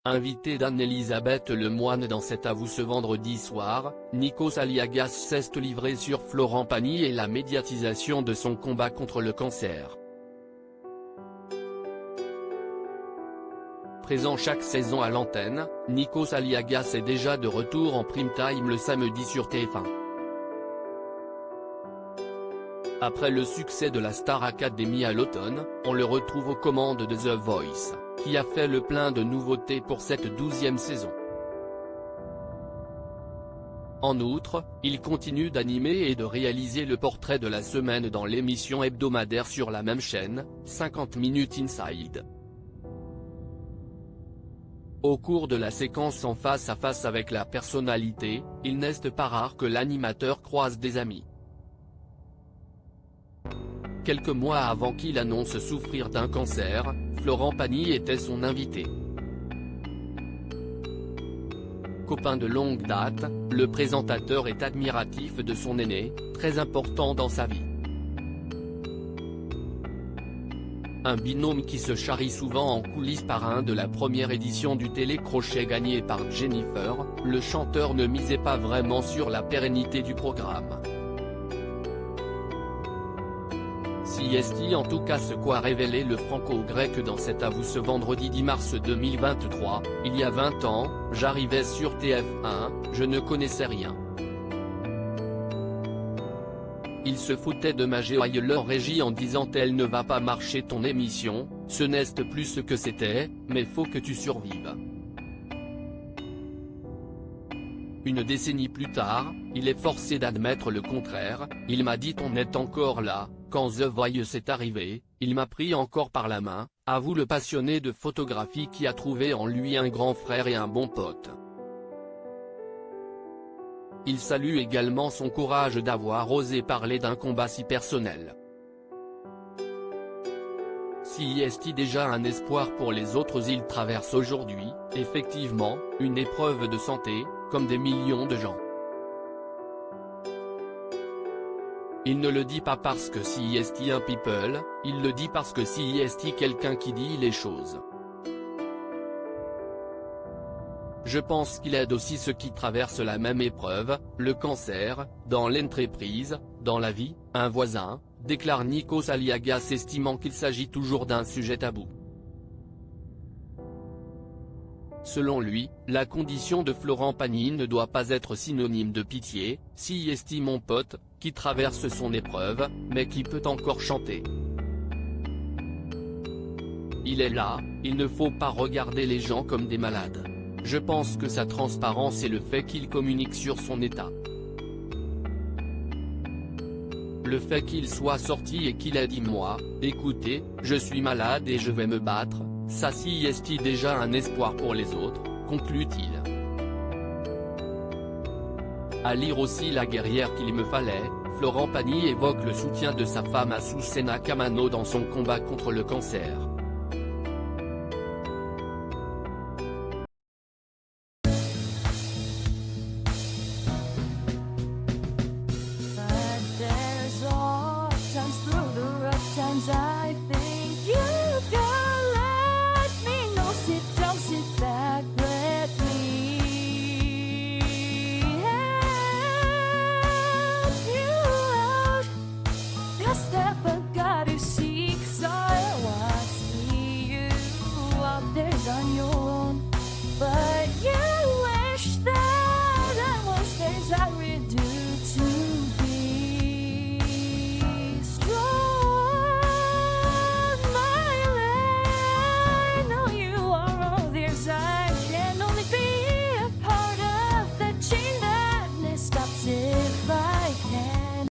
Invité d'Anne-Elisabeth Lemoine dans cet Avoue ce vendredi soir, Nikos Aliagas s'est livré sur Florent Pagny et la médiatisation de son combat contre le cancer. Présent chaque saison à l'antenne, Nikos Aliagas est déjà de retour en prime time le samedi sur TF1. Après le succès de la Star Academy à l'automne, on le retrouve aux commandes de The Voice, qui a fait le plein de nouveautés pour cette 12e saison. En outre, il continue d'animer et de réaliser le portrait de la semaine dans l'émission hebdomadaire sur la même chaîne, 50 Minutes Inside. Au cours de la séquence en face à face avec la personnalité, il n'est pas rare que l'animateur croise des amis. Quelques mois avant qu'il annonce souffrir d'un cancer, Florent Pagny était son invité. Copain de longue date, le présentateur est admiratif de son aîné, très important dans sa vie. Un binôme qui se charrie souvent en coulisses. Parrain de la première édition du télécrochet gagné par Jennifer, le chanteur ne misait pas vraiment sur la pérennité du programme. CST en tout cas, ce qu'a révélé le franco-grec dans cet Avoue ce vendredi 10 mars 2023, il y a 20 ans, j'arrivais sur TF1, je ne connaissais rien. Il se foutait de ma gueule en régie en disant elle ne va pas marcher ton émission, ce n'est plus ce que c'était, mais faut que tu survives. Une décennie plus tard, il est forcé d'admettre le contraire, il m'a dit on est encore là, quand The Voice est arrivé, il m'a pris encore par la main, avoue le passionné de photographie qui a trouvé en lui un grand frère et un bon pote. Il salue également son courage d'avoir osé parler d'un combat si personnel. Si est-il déjà un espoir pour les autres? Il traverse aujourd'hui, effectivement, une épreuve de santé, comme des millions de gens. Il ne le dit pas parce que si est un people, il le dit parce que si est quelqu'un qui dit les choses. Je pense qu'il aide aussi ceux qui traversent la même épreuve, le cancer, dans l'entreprise, dans la vie, un voisin, déclare Nikos Aliagas estimant qu'il s'agit toujours d'un sujet tabou. Selon lui, la condition de Florent Pagny ne doit pas être synonyme de pitié, si est mon pote, qui traverse son épreuve, mais qui peut encore chanter. Il est là, il ne faut pas regarder les gens comme des malades. Je pense que sa transparence et le fait qu'il communique sur son état. Le fait qu'il soit sorti et qu'il ait dit moi, écoutez, je suis malade et je vais me battre, ça si est déjà un espoir pour les autres, conclut-il. À lire aussi La guerrière qu'il me fallait, Florent Pagny évoque le soutien de sa femme Azucena Kamano dans son combat contre le cancer. I think you can let me know. Sit down, sit back, let me help you out. The step I gotta seek, so I see you out there's on your